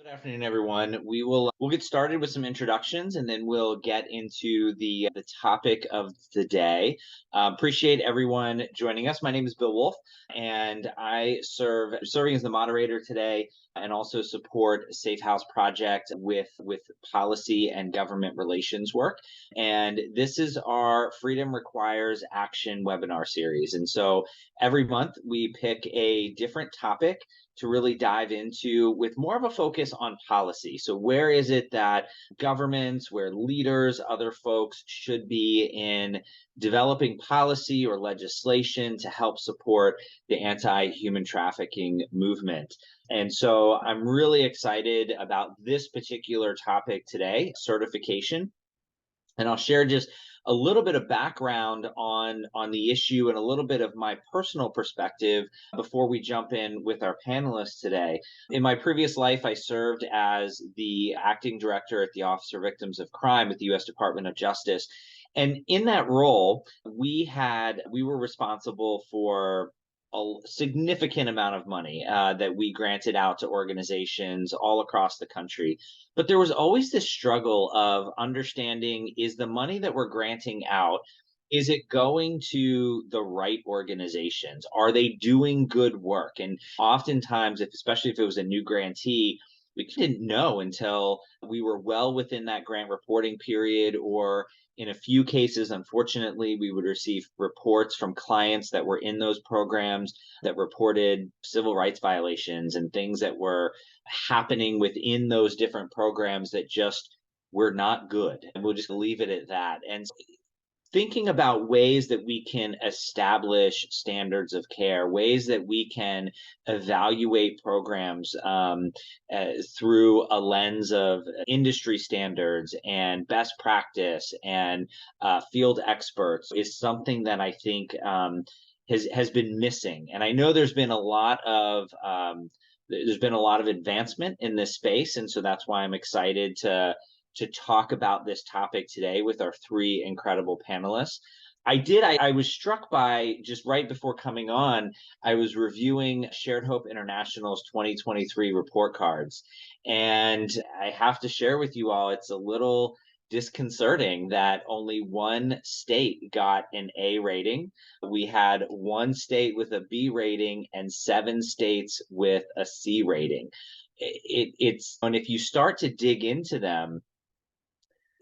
Good afternoon, everyone. We'll get started with some introductions, and then we'll get into the topic of the day. Appreciate everyone joining us. My name is Bill Wolf, and serving as the moderator today, and also support Safe House Project with policy and government relations work. And this is our Freedom Requires Action webinar series. And so every month we pick a different topic to really dive into with more of a focus on policy. So where is it that governments, where leaders, other folks should be in developing policy or legislation to help support the anti-human trafficking movement? And so I'm really excited about this particular topic today, certification. And I'll share just a little bit of background on the issue and a little bit of my personal perspective before we jump in with our panelists today. In my previous life, I served as the acting director at the Office of Victims of Crime at the U.S. Department of Justice. And in that role, we were responsible for a significant amount of money that we granted out to organizations all across the country. But there was always this struggle of understanding, is the money that we're granting out, is it going to the right organizations? Are they doing good work? And oftentimes, especially if it was a new grantee, we didn't know until we were well within that grant reporting period, or in a few cases, unfortunately, we would receive reports from clients that were in those programs that reported civil rights violations and things that were happening within those different programs that just were not good. And we'll just leave it at that. And thinking about ways that we can establish standards of care, ways that we can evaluate programs through a lens of industry standards and best practice and field experts is something that I think has been missing. And I know there's been a lot of advancement in this space, and so that's why I'm excited to talk about this topic today with our three incredible panelists. I was struck by, just right before coming on, I was reviewing Shared Hope International's 2023 report cards. And I have to share with you all, it's a little disconcerting that only one state got an A rating. We had one state with a B rating and 7 states with a C rating. And if you start to dig into them,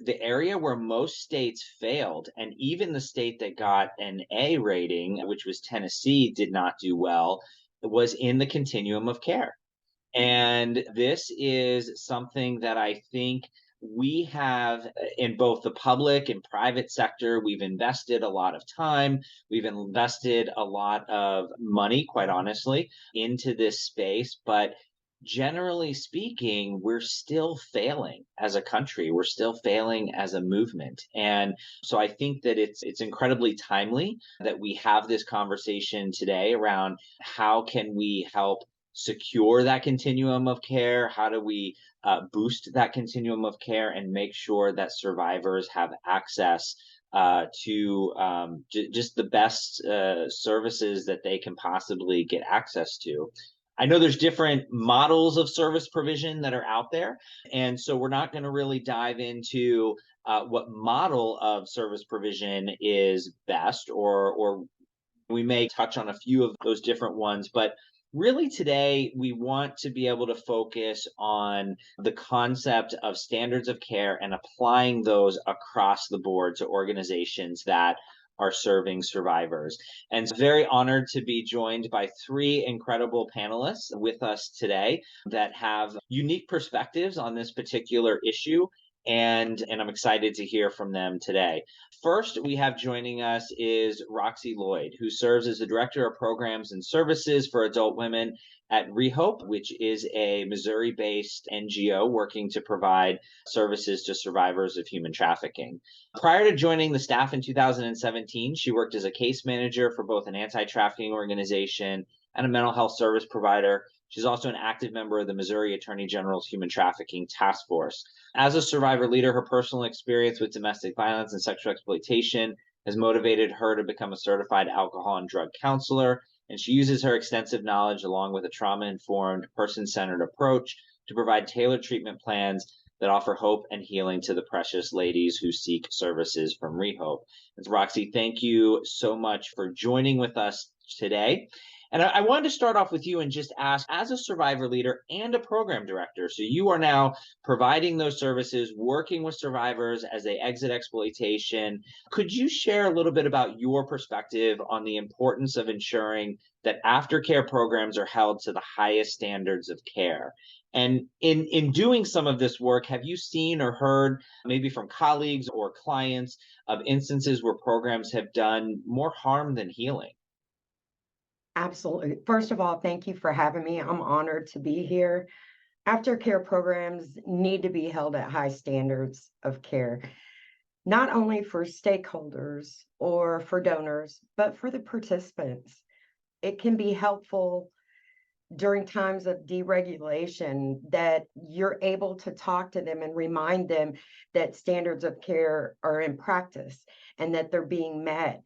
the area where most states failed, and even the state that got an A rating, which was Tennessee, did not do well, was in the continuum of care. And this is something that I think we have in both the public and private sector. We've invested a lot of time, we've invested a lot of money, quite honestly, into this space. But generally speaking, we're still failing as a country. We're still failing as a movement. And so I think that it's incredibly timely that we have this conversation today around how can we help secure that continuum of care? How do we boost that continuum of care and make sure that survivors have access to just the best services that they can possibly get access to? I know there's different models of service provision that are out there, and so we're not going to really dive into what model of service provision is best, or we may touch on a few of those different ones. But really today, we want to be able to focus on the concept of standards of care and applying those across the board to organizations that are serving survivors. And so very honored to be joined by 3 incredible panelists with us today that have unique perspectives on this particular issue. And I'm excited to hear from them today. First, we have joining us is Roxy Lloyd, who serves as the Director of Programs and Services for Adult Women at Rehope, which is a Missouri-based NGO working to provide services to survivors of human trafficking. Prior to joining the staff in 2017, she worked as a case manager for both an anti-trafficking organization and a mental health service provider. She's also an active member of the Missouri Attorney General's Human Trafficking Task Force. As a survivor leader, her personal experience with domestic violence and sexual exploitation has motivated her to become a certified alcohol and drug counselor, and she uses her extensive knowledge along with a trauma-informed, person-centered approach to provide tailored treatment plans that offer hope and healing to the precious ladies who seek services from Rehope. And so, Roxy, thank you so much for joining with us today. And I wanted to start off with you and just ask, as a survivor leader and a program director, so you are now providing those services, working with survivors as they exit exploitation. Could you share a little bit about your perspective on the importance of ensuring that aftercare programs are held to the highest standards of care? And in doing some of this work, have you seen or heard, maybe from colleagues or clients, of instances where programs have done more harm than healing? Absolutely. First of all, thank you for having me. I'm honored to be here. Aftercare programs need to be held at high standards of care, not only for stakeholders or for donors, but for the participants. It can be helpful during times of deregulation that you're able to talk to them and remind them that standards of care are in practice and that they're being met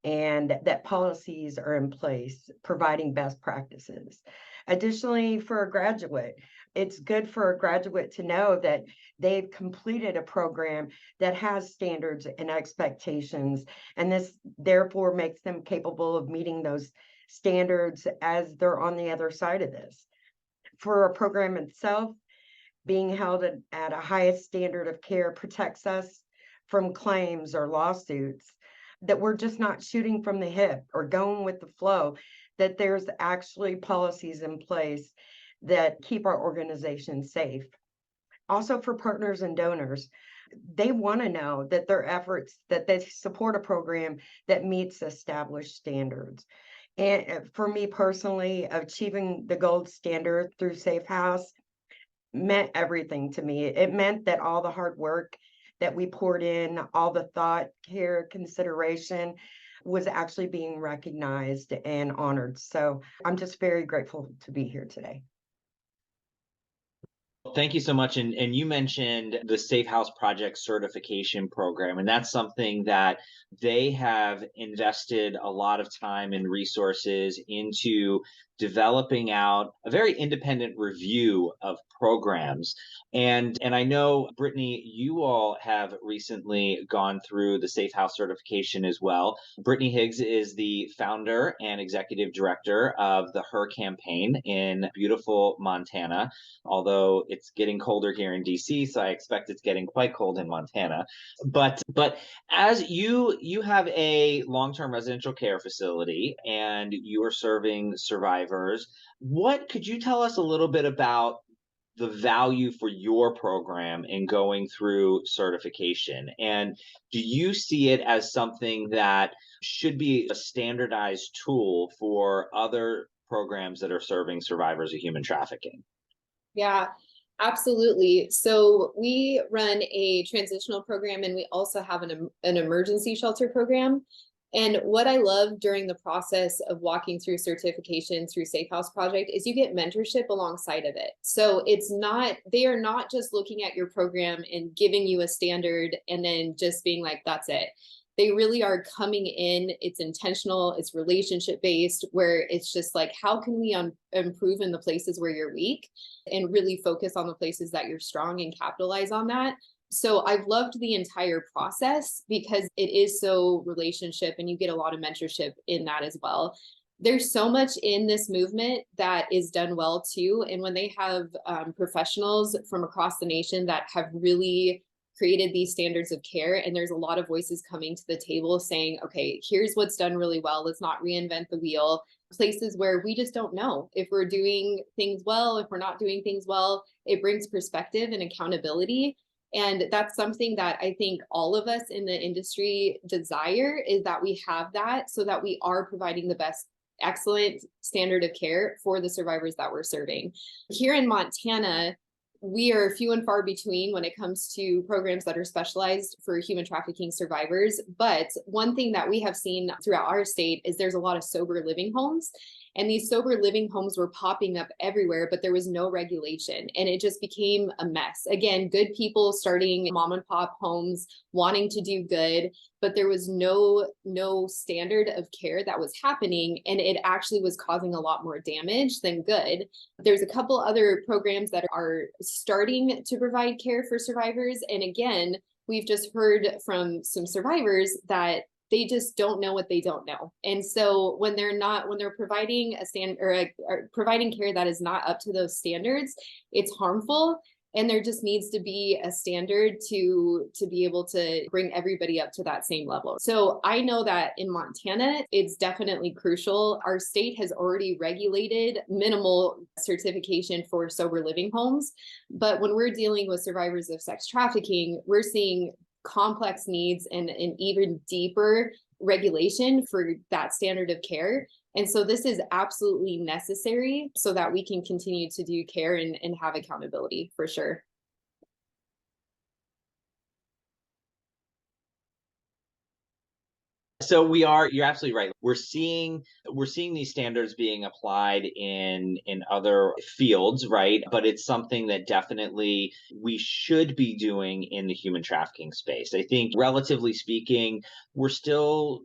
and that policies are in place providing best practices. Additionally, for a graduate, it's good for a graduate to know that they've completed a program that has standards and expectations, and this therefore makes them capable of meeting those standards as they're on the other side of this. For a program itself, being held at a highest standard of care protects us from claims or lawsuits, that we're just not shooting from the hip or going with the flow, that there's actually policies in place that keep our organization safe. Also, for partners and donors, they want to know that their efforts, that they support a program that meets established standards. And for me personally, achieving the gold standard through Safe House meant everything to me. It meant that all the hard work that we poured in, all the thought, care, consideration was actually being recognized and honored. So I'm just very grateful to be here today. Thank you so much. And you mentioned the Safe House Project certification program, and that's something that they have invested a lot of time and resources into developing out a very independent review of programs. And I know, Brittany, you all have recently gone through the Safe House certification as well. Brittany Higgs is the founder and executive director of the Her campaign in beautiful Montana, although it's getting colder here in DC, so I expect it's getting quite cold in Montana. But as you have a long-term residential care facility and you are serving survivors, what could you tell us a little bit about the value for your program in going through certification? And do you see it as something that should be a standardized tool for other programs that are serving survivors of human trafficking? Yeah, absolutely. So we run a transitional program and we also have an emergency shelter program. And what I love during the process of walking through certification through Safe House Project is you get mentorship alongside of it. So they are not just looking at your program and giving you a standard and then just being like, that's it. They really are coming in, it's intentional, it's relationship based, where it's just like, how can we improve in the places where you're weak and really focus on the places that you're strong and capitalize on that. So I've loved the entire process because it is so relationship and you get a lot of mentorship in that as well. There's so much in this movement that is done well too. And when they have professionals from across the nation that have really created these standards of care, and there's a lot of voices coming to the table saying, okay, here's what's done really well. Let's not reinvent the wheel. Places where we just don't know if we're doing things well, if we're not doing things well, it brings perspective and accountability. And that's something that I think all of us in the industry desire, is that we have that so that we are providing the best excellent standard of care for the survivors that we're serving. Here in Montana, we are few and far between when it comes to programs that are specialized for human trafficking survivors. But one thing that we have seen throughout our state is there's a lot of sober living homes. And these sober living homes were popping up everywhere, but there was no regulation. And it just became a mess. Again, good people starting mom and pop homes, wanting to do good, but there was no standard of care that was happening. And it actually was causing a lot more damage than good. There's a couple other programs that are starting to provide care for survivors. And again, we've just heard from some survivors that they just don't know what they don't know. And so when they're providing or providing care that is not up to those standards, it's harmful. And there just needs to be a standard to be able to bring everybody up to that same level. So I know that in Montana, it's definitely crucial. Our state has already regulated minimal certification for sober living homes. But when we're dealing with survivors of sex trafficking, we're seeing complex needs and an even deeper regulation for that standard of care. And so this is absolutely necessary so that we can continue to do care and have accountability for sure. So you're absolutely right. We're seeing these standards being applied in other fields, right? But it's something that definitely we should be doing in the human trafficking space. I think relatively speaking, we're still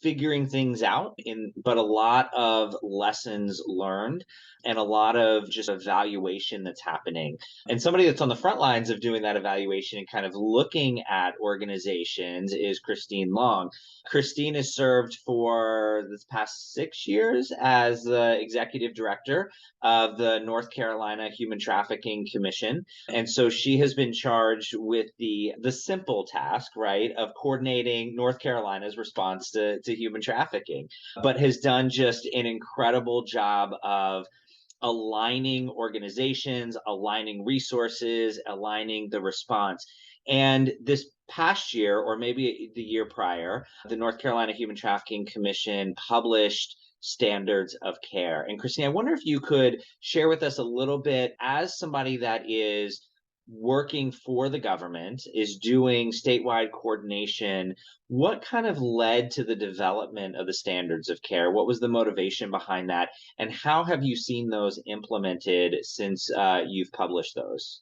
figuring things out, but a lot of lessons learned and a lot of just evaluation that's happening. And somebody that's on the front lines of doing that evaluation and kind of looking at organizations is Christine Long. Christine has served for this past 6 years as the executive director of the North Carolina Human Trafficking Commission. And so she has been charged with the simple task, right, of coordinating North Carolina's response to human trafficking, but has done just an incredible job of aligning organizations, aligning resources, aligning the response. And this past year, or maybe the year prior, the North Carolina Human Trafficking Commission published standards of care. And Christine, I wonder if you could share with us a little bit, as somebody that is working for the government, is doing statewide coordination, what kind of led to the development of the standards of care? What was the motivation behind that? And how have you seen those implemented since you've published those?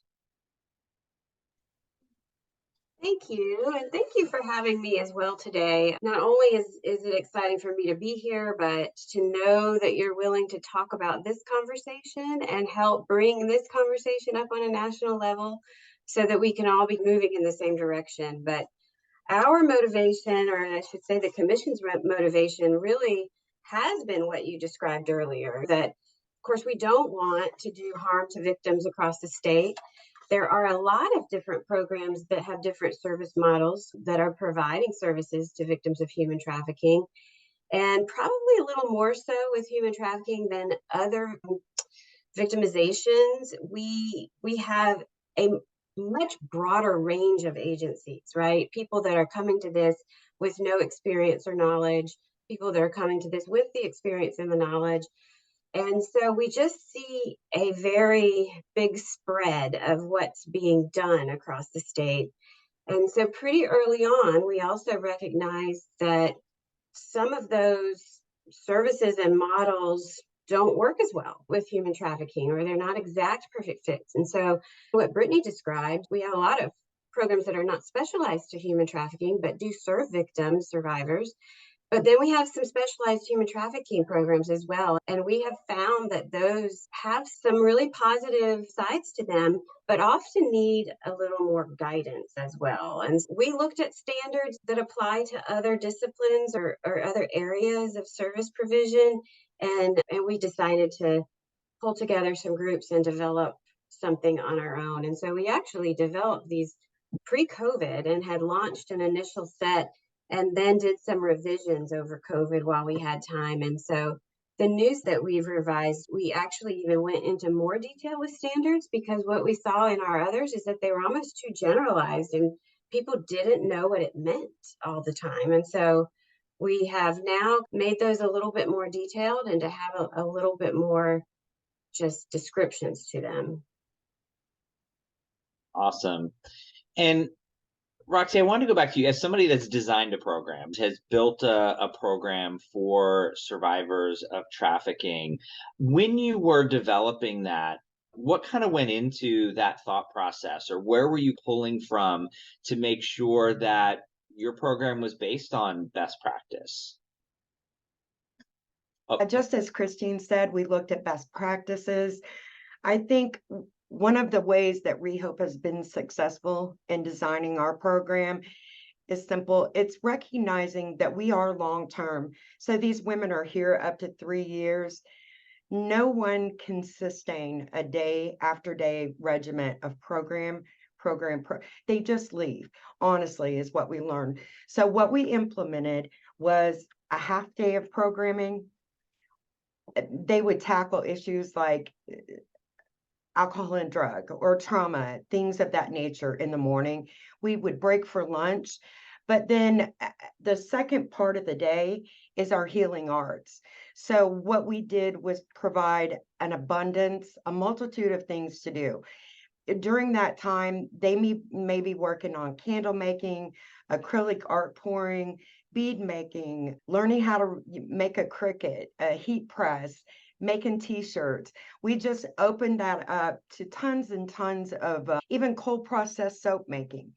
Thank you. And thank you for having me as well today. Not only is it exciting for me to be here, but to know that you're willing to talk about this conversation and help bring this conversation up on a national level so that we can all be moving in the same direction. But our motivation, or I should say the commission's motivation, really has been what you described earlier, that of course we don't want to do harm to victims across the state. There are a lot of different programs that have different service models that are providing services to victims of human trafficking, and probably a little more so with human trafficking than other victimizations. We have a much broader range of agencies, right? People that are coming to this with no experience or knowledge, people that are coming to this with the experience and the knowledge. And so we just see a very big spread of what's being done across the state. And so pretty early on, we also recognized that some of those services and models don't work as well with human trafficking, or they're not exact perfect fits. And so what Brittany described, we have a lot of programs that are not specialized to human trafficking, but do serve victims, survivors. But then we have some specialized human trafficking programs as well. And we have found that those have some really positive sides to them, but often need a little more guidance as well. And we looked at standards that apply to other disciplines or other areas of service provision. And we decided to pull together some groups and develop something on our own. And so we actually developed these pre-COVID and had launched an initial set and then did some revisions over COVID while we had time. And so the news that we've revised, we actually even went into more detail with standards, because what we saw in our others is that they were almost too generalized and people didn't know what it meant all the time. And so we have now made those a little bit more detailed and to have a little bit more just descriptions to them. Awesome. And Roxy, I want to go back to you as somebody that's designed a program, has built a program for survivors of trafficking. When you were developing that, what kind of went into that thought process, or where were you pulling from to make sure that your program was based on best practice? Oh, Just as Christine said, we looked at best practices. I think one of the ways that Rehope has been successful in designing our program is simple. It's recognizing that we are long-term. So these women are here up to 3 years. No one can sustain a day after day regimen of program. They just leave, honestly, is what we learned. So what we implemented was a half day of programming. They would tackle issues like alcohol and drug or trauma, things of that nature in the morning. We would break for lunch. But then the second part of the day is our healing arts. So what we did was provide an abundance, a multitude of things to do. During that time, they may be working on candle making, acrylic art pouring, bead making, learning how to make a cricut, a heat press, making t-shirts. We just opened that up to tons and tons of even cold processed soap making.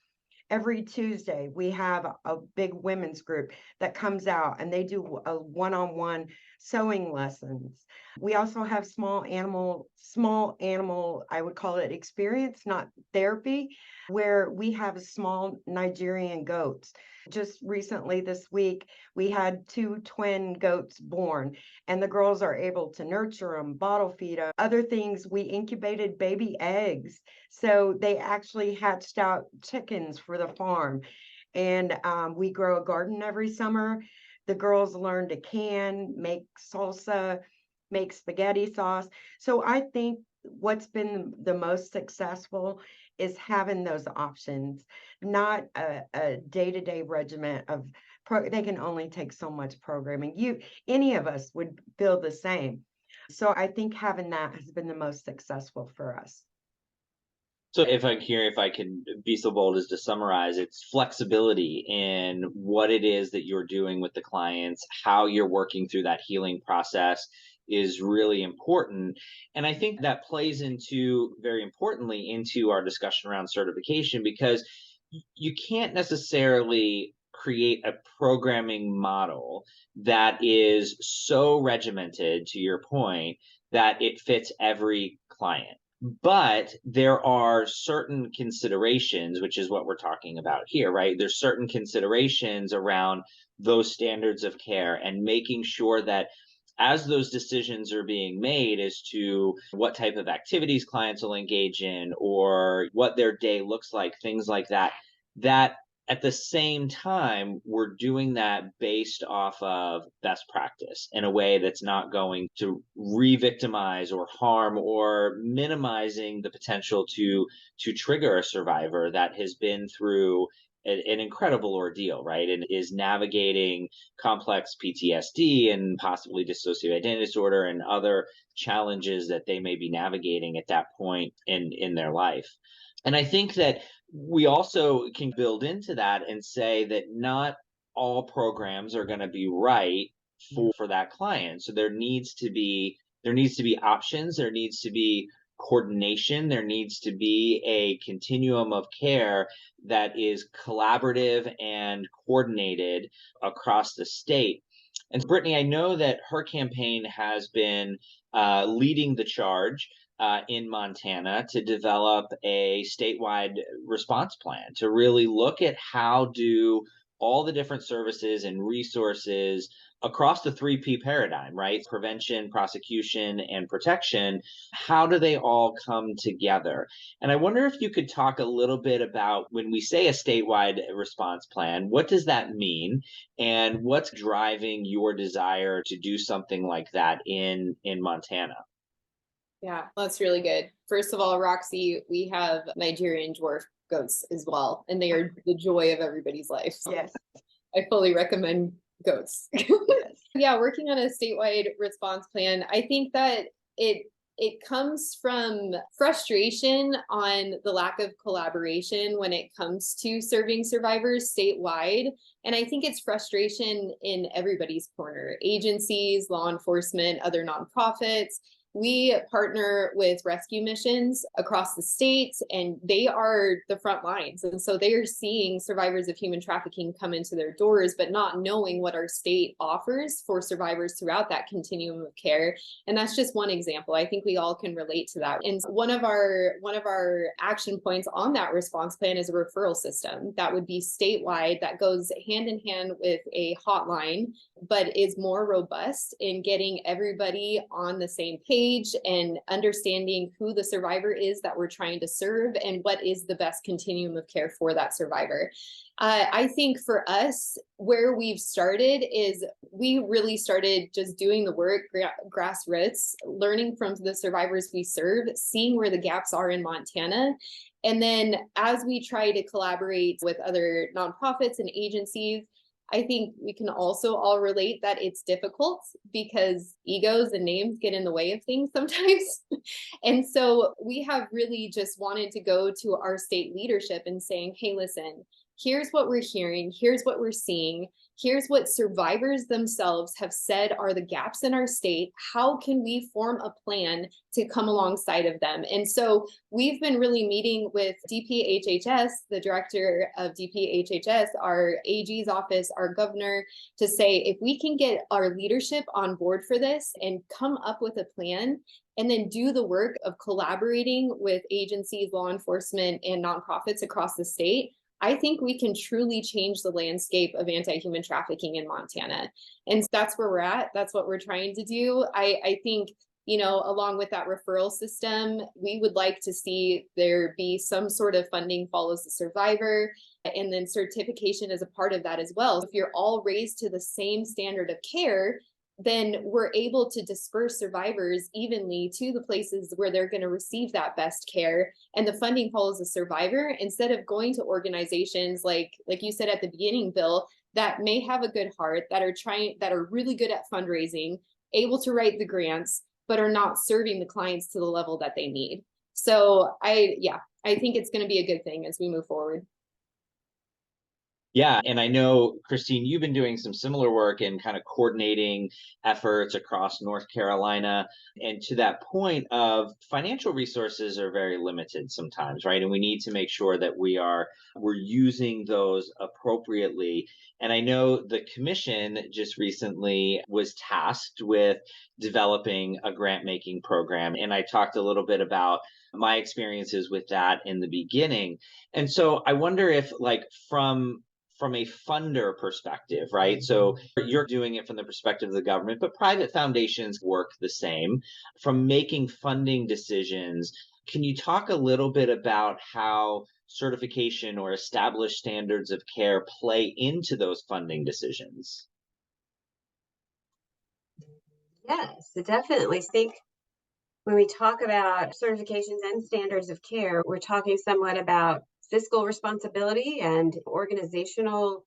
Every Tuesday, we have a big women's group that comes out and they do a one-on-one sewing lessons. We also have small animal, I would call it experience, not therapy, where we have small Nigerian goats. Just recently this week, we had 2 twin goats born, and the girls are able to nurture them, bottle feed them. Other things, we incubated baby eggs. So they actually hatched out chickens for the farm. And we grow a garden every summer. The girls learn to can, make salsa, make spaghetti sauce. So I think what's been the most successful is having those options, not a day-to-day regimen of they can only take so much programming. Any of us would feel the same. So I think having that has been the most successful for us. so if I can be so bold as to summarize, it's flexibility in what it is that you're doing with the clients, how you're working through that healing process is really important. And I think that plays into, very importantly, into our discussion around certification, because you can't necessarily create a programming model that is so regimented, to your point, that it fits every client. But there are certain considerations, which is what we're talking about here, right? There's certain considerations around those standards of care and making sure that as those decisions are being made as to what type of activities clients will engage in or what their day looks like, things like that, that at the same time, we're doing that based off of best practice in a way that's not going to re-victimize or harm or minimizing the potential to trigger a survivor that has been through an incredible ordeal, right? And is navigating complex PTSD and possibly dissociative identity disorder and other challenges that they may be navigating at that point in their life. And I think that we also can build into that and say that not all programs are going to be right for that client. So there needs to be options, there needs to be coordination, there needs to be a continuum of care that is collaborative and coordinated across the state. And Brittany, I know that her campaign has been leading the charge in Montana to develop a statewide response plan to really look at how do all the different services and resources across the 3P paradigm, right? Prevention, prosecution, and protection. How do they all come together? And I wonder if you could talk a little bit about when we say a statewide response plan, what does that mean? And what's driving your desire to do something like that in Montana? Yeah, that's really good. First of all, Roxy, we have Nigerian dwarf goats as well, and they are the joy of everybody's life. Yes. I fully recommend goats. Yes. Yeah, working on a statewide response plan, I think that it it comes from frustration on the lack of collaboration when it comes to serving survivors statewide. And I think it's frustration in everybody's corner, agencies, law enforcement, other nonprofits. We partner with rescue missions across the states, and they are the front lines. And so they are seeing survivors of human trafficking come into their doors, but not knowing what our state offers for survivors throughout that continuum of care. And that's just one example. I think we all can relate to that. And one of our action points on that response plan is a referral system that would be statewide, that goes hand in hand with a hotline, but is more robust in getting everybody on the same page and understanding who the survivor is that we're trying to serve and what is the best continuum of care for that survivor. I think for us, where we've started is we really started just doing the work grassroots, learning from the survivors we serve, seeing where the gaps are in Montana. And then as we try to collaborate with other nonprofits and agencies, I think we can also all relate that it's difficult because egos and names get in the way of things sometimes. And so we have really just wanted to go to our state leadership and saying, hey, listen, here's what we're hearing, here's what we're seeing, here's what survivors themselves have said are the gaps in our state. How can we form a plan to come alongside of them? And so we've been really meeting with DPHHS, the director of DPHHS, our AG's office, our governor, to say, if we can get our leadership on board for this and come up with a plan, and then do the work of collaborating with agencies, law enforcement, and nonprofits across the state, I think we can truly change the landscape of anti-human trafficking in Montana. And that's where we're at. That's what we're trying to do. I think, you know, along with that referral system, we would like to see there be some sort of funding follows the survivor, and then certification is a part of that as well. If you're all raised to the same standard of care, then we're able to disperse survivors evenly to the places where they're going to receive that best care, and the funding follows the survivor instead of going to organizations like you said at the beginning, Bill, that may have a good heart, that are really good at fundraising, able to write the grants, but are not serving the clients to the level that they need. So I think it's going to be a good thing as we move forward. Yeah, and I know, Christine, you've been doing some similar work in kind of coordinating efforts across North Carolina. And to that point of financial resources are very limited sometimes, right? And we need to make sure that we're using those appropriately. And I know the commission just recently was tasked with developing a grant making program. And I talked a little bit about my experiences with that in the beginning. And so I wonder if, like, from a funder perspective, right? So you're doing it from the perspective of the government, but private foundations work the same. From making funding decisions, can you talk a little bit about how certification or established standards of care play into those funding decisions? Yes, I definitely think when we talk about certifications and standards of care, we're talking somewhat about fiscal responsibility and organizational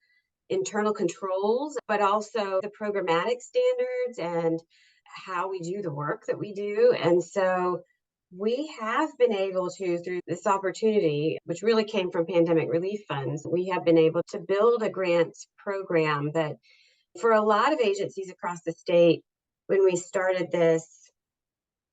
internal controls, but also the programmatic standards and how we do the work that we do. And so we have been able to, through this opportunity, which really came from pandemic relief funds, we have been able to build a grant program that for a lot of agencies across the state, when we started this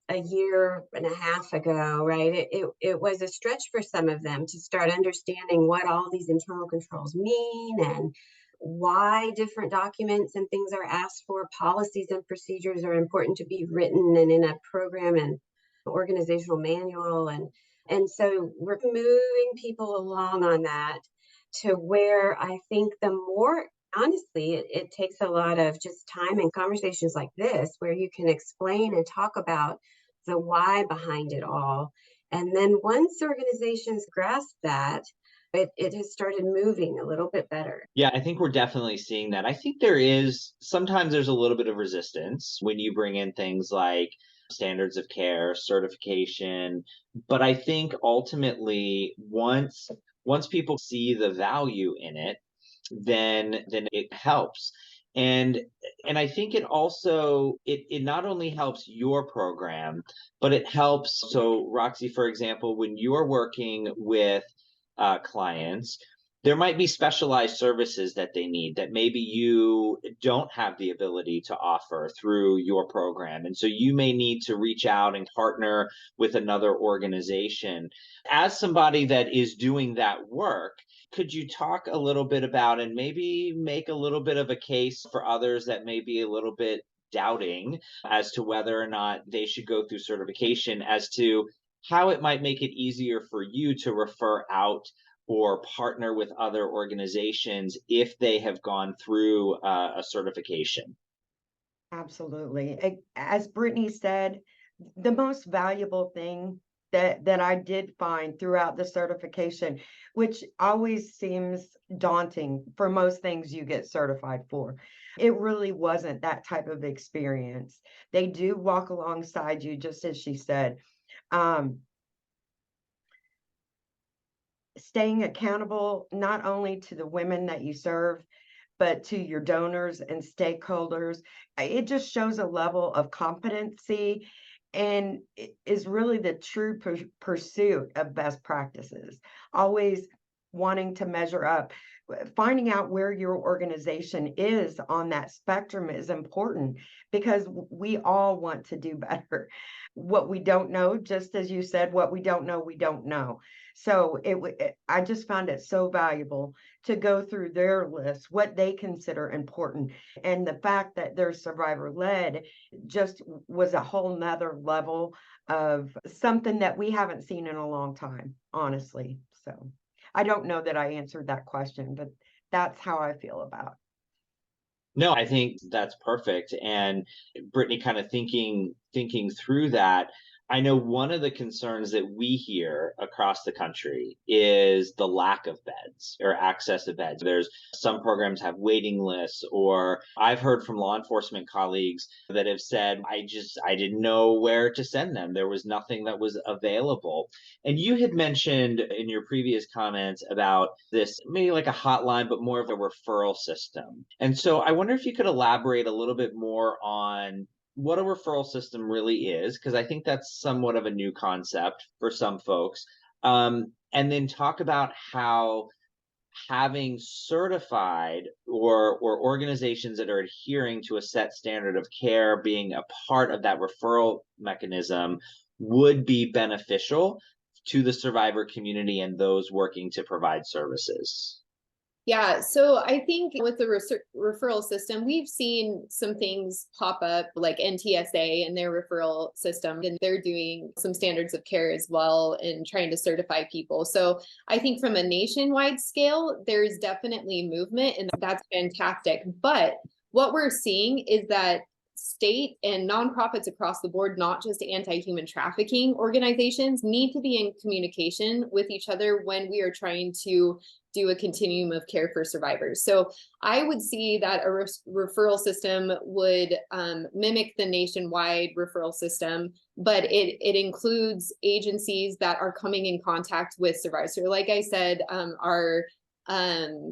a year and a half ago, right, it was a stretch for some of them to start understanding what all these internal controls mean and why different documents and things are asked for. Policies and procedures are important to be written and in a program and organizational manual. And so we're moving people along on that to where I think the more honestly, it takes a lot of just time and conversations like this where you can explain and talk about the why behind it all. And then once organizations grasp that, it has started moving a little bit better. Yeah, I think we're definitely seeing that. I think sometimes there's a little bit of resistance when you bring in things like standards of care, certification. But I think ultimately, once people see the value in it, then it helps. And I think it also it not only helps your program, but it helps. So Roxy, for example, when you're working with clients, there might be specialized services that they need that maybe you don't have the ability to offer through your program. And so you may need to reach out and partner with another organization. As somebody that is doing that work, could you talk a little bit about and maybe make a little bit of a case for others that may be a little bit doubting as to whether or not they should go through certification, as to how it might make it easier for you to refer out or partner with other organizations if they have gone through a certification? Absolutely. As Brittany said, the most valuable thing that I did find throughout the certification, which always seems daunting for most things you get certified for, it really wasn't that type of experience. They do walk alongside you, just as she said. Um, Staying accountable not only to the women that you serve, but to your donors and stakeholders. It just shows a level of competency and is really the true pursuit of best practices. Always wanting to measure up. Finding out where your organization is on that spectrum is important because we all want to do better. What we don't know, just as you said, what we don't know, we don't know. So I just found it so valuable to go through their list, what they consider important. And the fact that they're survivor led just was a whole nother level of something that we haven't seen in a long time, honestly. So I don't know that I answered that question, but that's how I feel about it. No, I think that's perfect. And Brittany, kind of thinking through that, I know one of the concerns that we hear across the country is the lack of beds or access to beds. There's some programs have waiting lists, or I've heard from law enforcement colleagues that have said, I didn't know where to send them. There was nothing that was available. And you had mentioned in your previous comments about this, maybe like a hotline, but more of a referral system. And so I wonder if you could elaborate a little bit more on what a referral system really is, because I think that's somewhat of a new concept for some folks. And then talk about how having certified or organizations that are adhering to a set standard of care being a part of that referral mechanism would be beneficial to the survivor community and those working to provide services. Yeah, so I think with the referral system, we've seen some things pop up like NTSA and their referral system, and they're doing some standards of care as well and trying to certify people. So I think from a nationwide scale, there's definitely movement, and that's fantastic. But what we're seeing is that state and nonprofits across the board, not just anti-human trafficking organizations, need to be in communication with each other when we are trying to do a continuum of care for survivors. So I would see that a referral system would mimic the nationwide referral system, but it includes agencies that are coming in contact with survivors. So like I said, our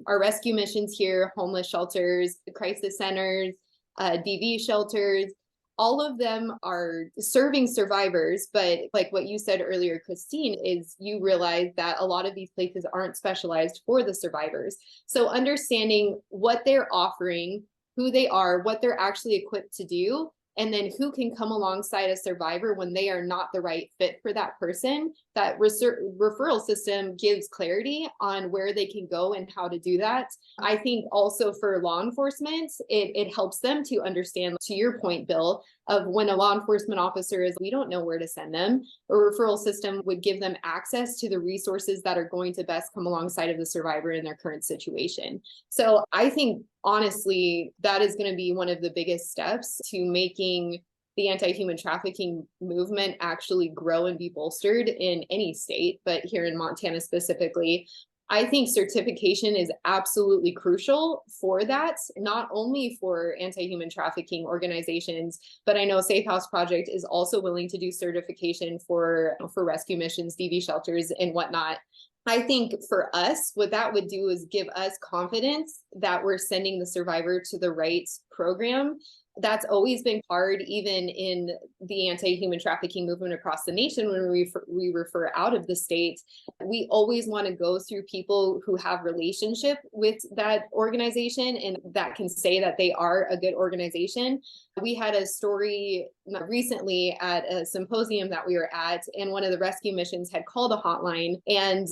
rescue missions here, homeless shelters, crisis centers, DV shelters, all of them are serving survivors. But like what you said earlier, Christine, is you realize that a lot of these places aren't specialized for the survivors. So understanding what they're offering, who they are, what they're actually equipped to do, and then who can come alongside a survivor when they are not the right fit for that person. That referral system gives clarity on where they can go and how to do that. I think also for law enforcement, it helps them to understand, to your point, Bill, of when a law enforcement officer is, we don't know where to send them. A referral system would give them access to the resources that are going to best come alongside of the survivor in their current situation. So I think, honestly, that is going to be one of the biggest steps to making the anti-human trafficking movement actually grow and be bolstered in any state, but here in Montana specifically. I think certification is absolutely crucial for that, not only for anti-human trafficking organizations, but I know Safe House Project is also willing to do certification for rescue missions, DV shelters, and whatnot. I think for us, what that would do is give us confidence that we're sending the survivor to the right program. That's always been hard, even in the anti-human trafficking movement across the nation. When we refer out of the state, we always want to go through people who have relationship with that organization and that can say that they are a good organization. We had a story recently at a symposium that we were at, and one of the rescue missions had called a hotline and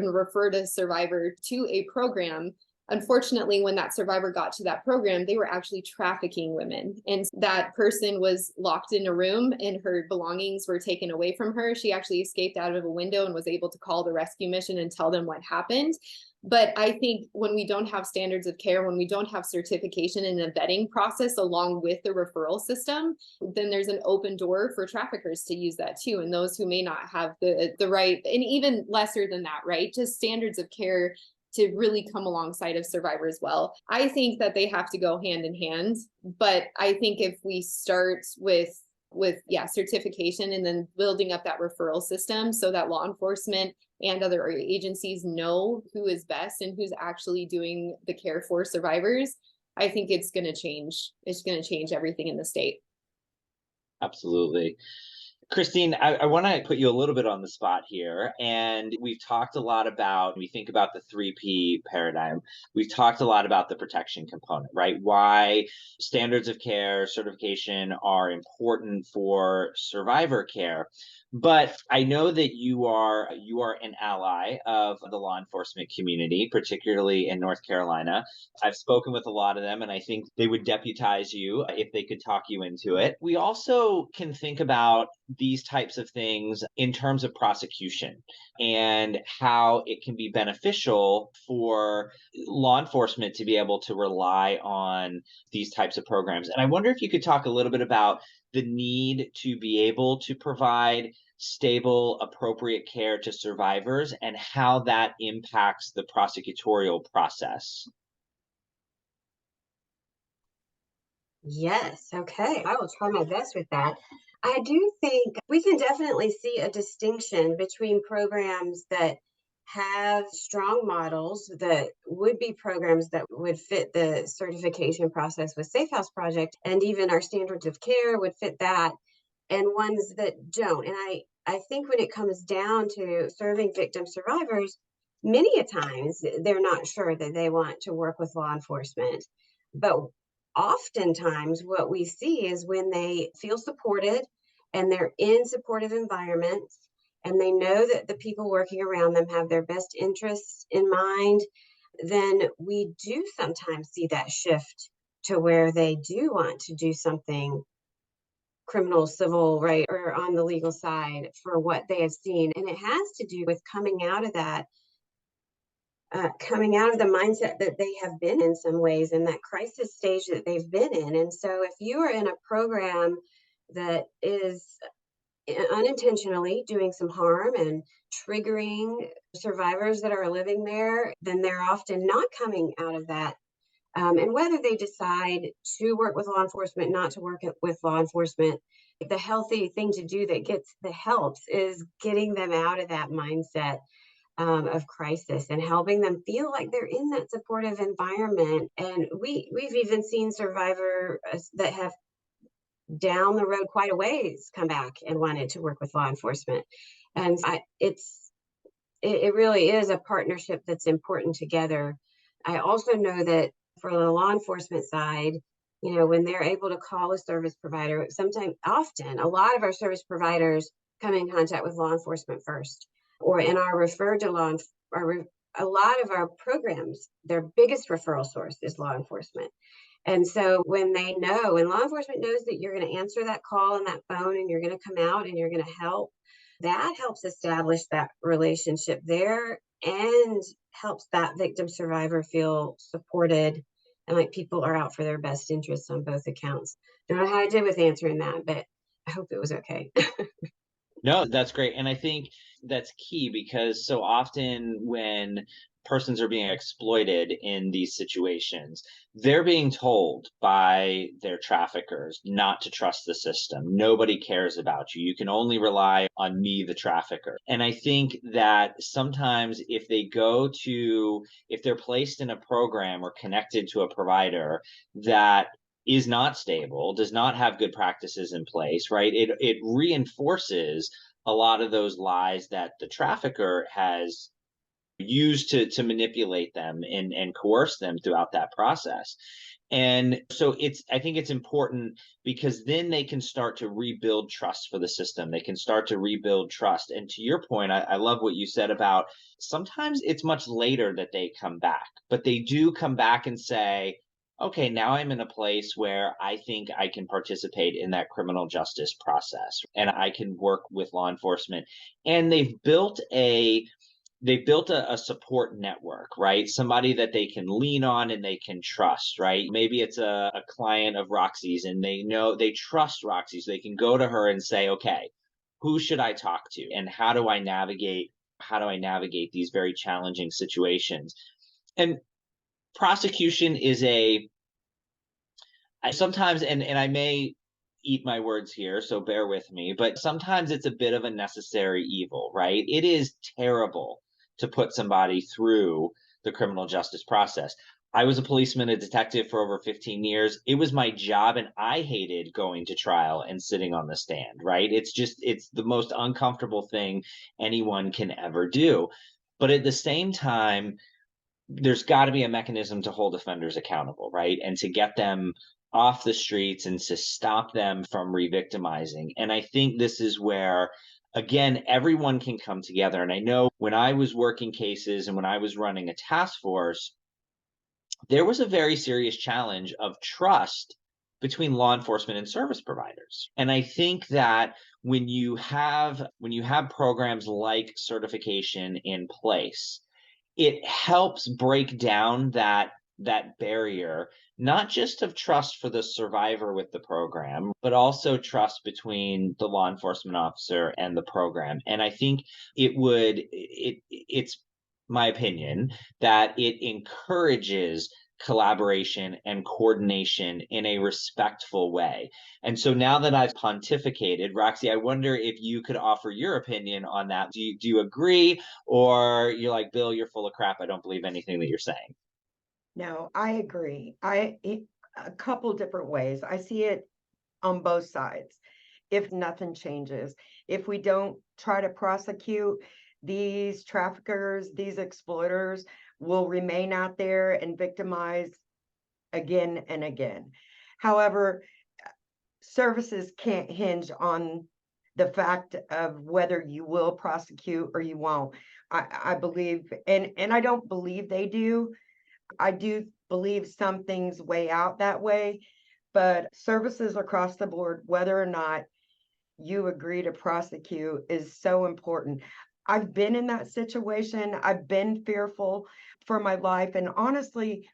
referred a survivor to a program. Unfortunately, when that survivor got to that program, they were actually trafficking women. And that person was locked in a room and her belongings were taken away from her. She actually escaped out of a window and was able to call the rescue mission and tell them what happened. But I think when we don't have standards of care, when we don't have certification and a vetting process along with the referral system, then there's an open door for traffickers to use that too. And those who may not have the right, and even lesser than that, right? Just standards of care to really come alongside of survivors well. I think that they have to go hand in hand, but I think if we start with certification and then building up that referral system so that law enforcement and other agencies know who is best and who's actually doing the care for survivors, I think it's going to change. It's going to change everything in the state. Absolutely. Christine, I want to put you a little bit on the spot here. And we've talked a lot about, we think about the 3P paradigm. We've talked a lot about the protection component, right? Why standards of care, certification are important for survivor care. But I know that you are an ally of the law enforcement community, particularly in North Carolina. I've spoken with a lot of them, and I think they would deputize you if they could talk you into it. We also can think about these types of things in terms of prosecution and how it can be beneficial for law enforcement to be able to rely on these types of programs. And I wonder if you could talk a little bit about the need to be able to provide stable, appropriate care to survivors and how that impacts the prosecutorial process. Yes, okay. I will try my best with that. I do think we can definitely see a distinction between programs that have strong models that would be programs that would fit the certification process with Safe House Project, and even our standards of care would fit that, and ones that don't. And I think when it comes down to serving victim survivors, many a times they're not sure that they want to work with law enforcement. But oftentimes what we see is when they feel supported and they're in supportive environments and they know that the people working around them have their best interests in mind, then we do sometimes see that shift to where they do want to do something criminal, civil, right, or on the legal side for what they have seen. And it has to do with coming out of that, coming out of the mindset that they have been in some ways, in that crisis stage that they've been in. And so if you are in a program that is unintentionally doing some harm and triggering survivors that are living there, then they're often not coming out of that. And whether they decide to work with law enforcement, not to work with law enforcement, the healthy thing to do that helps is getting them out of that mindset of crisis and helping them feel like they're in that supportive environment. And we've even seen survivors that have down the road quite a ways come back and wanted to work with law enforcement. And it really is a partnership that's important together. I also know that for the law enforcement side, when they're able to call a service provider, often a lot of our service providers come in contact with law enforcement first, or in our referred to a lot of our programs, their biggest referral source is law enforcement. And so when law enforcement knows that you're going to answer that call on that phone and you're going to come out and you're going to help, that helps establish that relationship there and helps that victim survivor feel supported and like people are out for their best interests on both accounts. Don't know how I did with answering that, but I hope it was okay. No, that's great. And I think that's key because so often when persons are being exploited in these situations, they're being told by their traffickers not to trust the system. Nobody cares about you. You can only rely on me, the trafficker. And I think that sometimes if they're placed in a program or connected to a provider that is not stable, does not have good practices in place, right? It reinforces a lot of those lies that the trafficker has used to manipulate them and coerce them throughout that process. And so I think it's important because then they can start to rebuild trust for the system. They can start to rebuild trust. And to your point, I love what you said about sometimes it's much later that they come back, but they do come back and say, okay, now I'm in a place where I think I can participate in that criminal justice process and I can work with law enforcement. And they've built a support network, right? Somebody that they can lean on and they can trust, right? Maybe it's a client of Roxy's and they trust Roxy, so they can go to her and say, okay, who should I talk to? And how do I navigate these very challenging situations? And prosecution is sometimes, and I may eat my words here, so bear with me, but sometimes it's a bit of a necessary evil, right? It is terrible to put somebody through the criminal justice process. I was a policeman, a detective for over 15 years. It was my job, and I hated going to trial and sitting on the stand, right? It's the most uncomfortable thing anyone can ever do. But at the same time, there's got to be a mechanism to hold offenders accountable, right? And to get them off the streets and to stop them from re-victimizing. And I think this is where, again, everyone can come together. And I know when I was working cases and when I was running a task force, there was a very serious challenge of trust between law enforcement and service providers. And I think that when you have programs like certification in place, it helps break down that barrier, not just of trust for the survivor with the program, but also trust between the law enforcement officer and the program. And I think it's my opinion that it encourages collaboration and coordination in a respectful way. And so now that I've pontificated, Roxy, I wonder if you could offer your opinion on that. Do you agree, or you're like, Bill, you're full of crap, I don't believe anything that you're saying? No, I agree. A couple different ways. I see it on both sides. If nothing changes, if we don't try to prosecute these traffickers, these exploiters will remain out there and victimize again and again. However, services can't hinge on the fact of whether you will prosecute or you won't. I believe, and I don't believe they do. I do believe some things weigh out that way, but services across the board, whether or not you agree to prosecute, is so important. I've been in that situation. I've been fearful for my life. And honestly,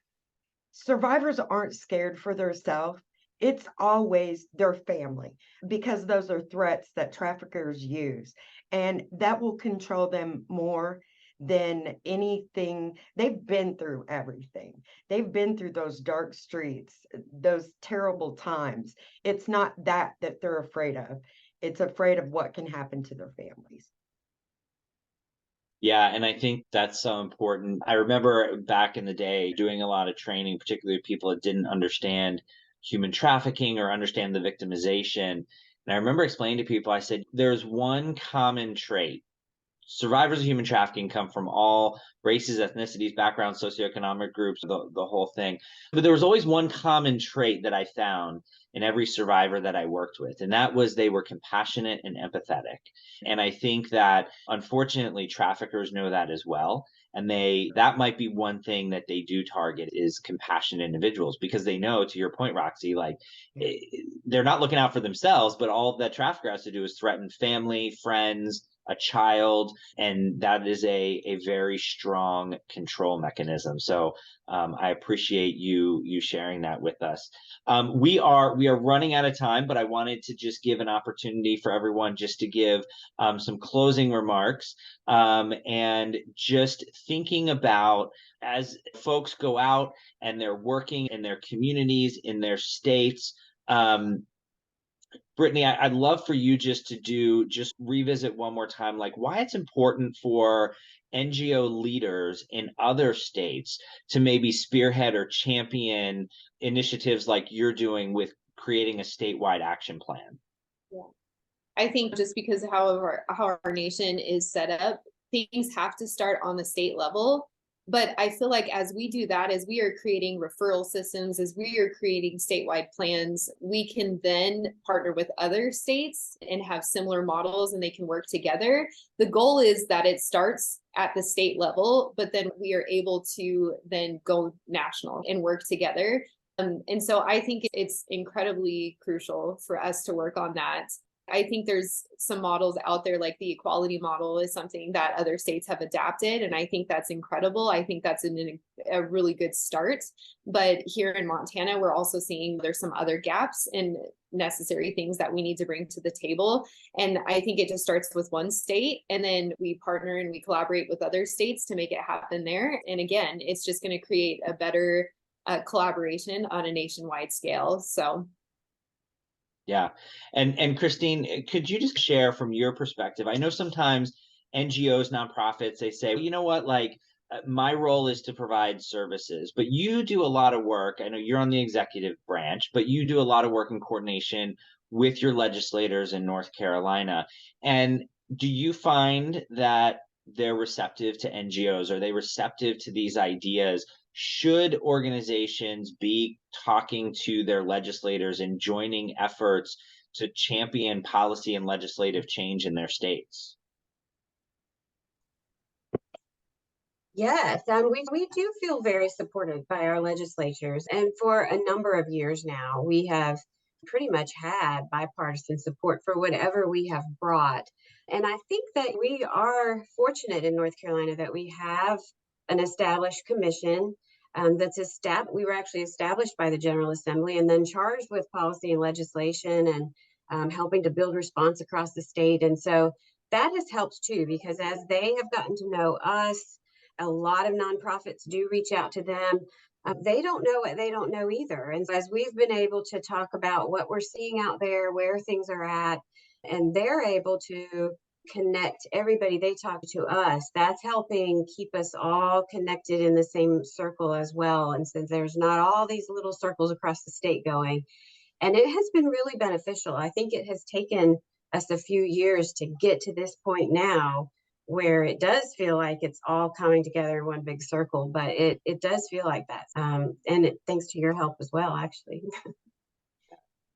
survivors aren't scared for themselves. It's always their family, because those are threats that traffickers use, and that will control them more than anything. They've been through everything. They've been through those dark streets, those terrible times. It's not that they're afraid of. It's afraid of what can happen to their families. Yeah, and I think that's so important. I remember back in the day doing a lot of training, particularly people that didn't understand human trafficking or understand the victimization. And I remember explaining to people, I said, there's one common trait. Survivors of human trafficking come from all races, ethnicities, backgrounds, socioeconomic groups, the whole thing. But there was always one common trait that I found in every survivor that I worked with, and that was they were compassionate and empathetic. And I think that unfortunately traffickers know that as well. And that might be one thing that they do target is compassionate individuals, because they know, to your point, Roxy, like they're not looking out for themselves, but all that trafficker has to do is threaten family, friends, a child, and that is a very strong control mechanism. So I appreciate you sharing that with us. We are running out of time, but I wanted to just give an opportunity for everyone just to give some closing remarks, and just thinking about, as folks go out and they're working in their communities, in their states. Brittany, I'd love for you just to revisit one more time, like why it's important for NGO leaders in other states to maybe spearhead or champion initiatives like you're doing with creating a statewide action plan. Yeah. I think just because of how our nation is set up, things have to start on the state level. But I feel like as we do that, as we are creating referral systems, as we are creating statewide plans, we can then partner with other states and have similar models, and they can work together. The goal is that it starts at the state level, but then we are able to then go national and work together. And so I think it's incredibly crucial for us to work on that. I think there's some models out there, like the equality model is something that other states have adapted, and I think that's incredible. I think that's a really good start. But here in Montana, we're also seeing there's some other gaps and necessary things that we need to bring to the table. And I think it just starts with one state, and then we partner and we collaborate with other states to make it happen there. And again, it's just going to create a better collaboration on a nationwide scale. So yeah. And Christine, could you just share from your perspective? I know sometimes NGOs, nonprofits, they say, well, you know what, like my role is to provide services, but you do a lot of work. I know you're on the executive branch, but you do a lot of work in coordination with your legislators in North Carolina. And do you find that they're receptive to NGOs? Are they receptive to these ideas? Should organizations be talking to their legislators and joining efforts to champion policy and legislative change in their states? Yes, and we do feel very supported by our legislatures. And for a number of years now, we have pretty much had bipartisan support for whatever we have brought. And I think that we are fortunate in North Carolina that we have an established commission we were actually established by the General Assembly and then charged with policy and legislation and helping to build response across the state. And so that has helped too, because as they have gotten to know us, a lot of nonprofits do reach out to them. They don't know what they don't know either. And so as we've been able to talk about what we're seeing out there, where things are at, and they're able to connect everybody they talk to us, that's helping keep us all connected in the same circle as well. And since there's not all these little circles across the state going, and it has been really beneficial. I think it has taken us a few years to get to this point now where it does feel like it's all coming together in one big circle, but it does feel like that. And thanks to your help as well, actually.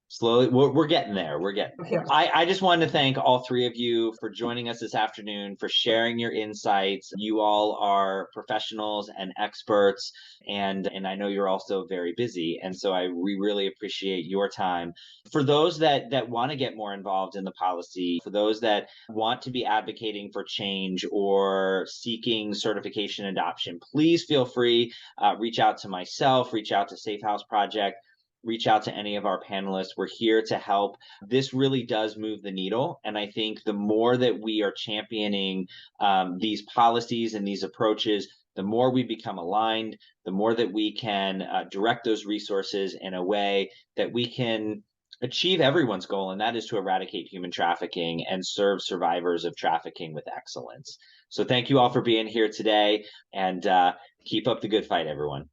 Slowly, we're getting there. We're getting there. Okay. I just wanted to thank all three of you for joining us this afternoon, for sharing your insights. You all are professionals and experts, and I know you're also very busy. And so we really appreciate your time. For those that want to get more involved in the policy, for those that want to be advocating for change or seeking certification adoption, please feel free, reach out to myself, reach out to Safe House Project, reach out to any of our panelists. We're here to help. This really does move the needle. And I think the more that we are championing these policies and these approaches, the more we become aligned, the more that we can direct those resources in a way that we can achieve everyone's goal, and that is to eradicate human trafficking and serve survivors of trafficking with excellence. So thank you all for being here today, and keep up the good fight, everyone.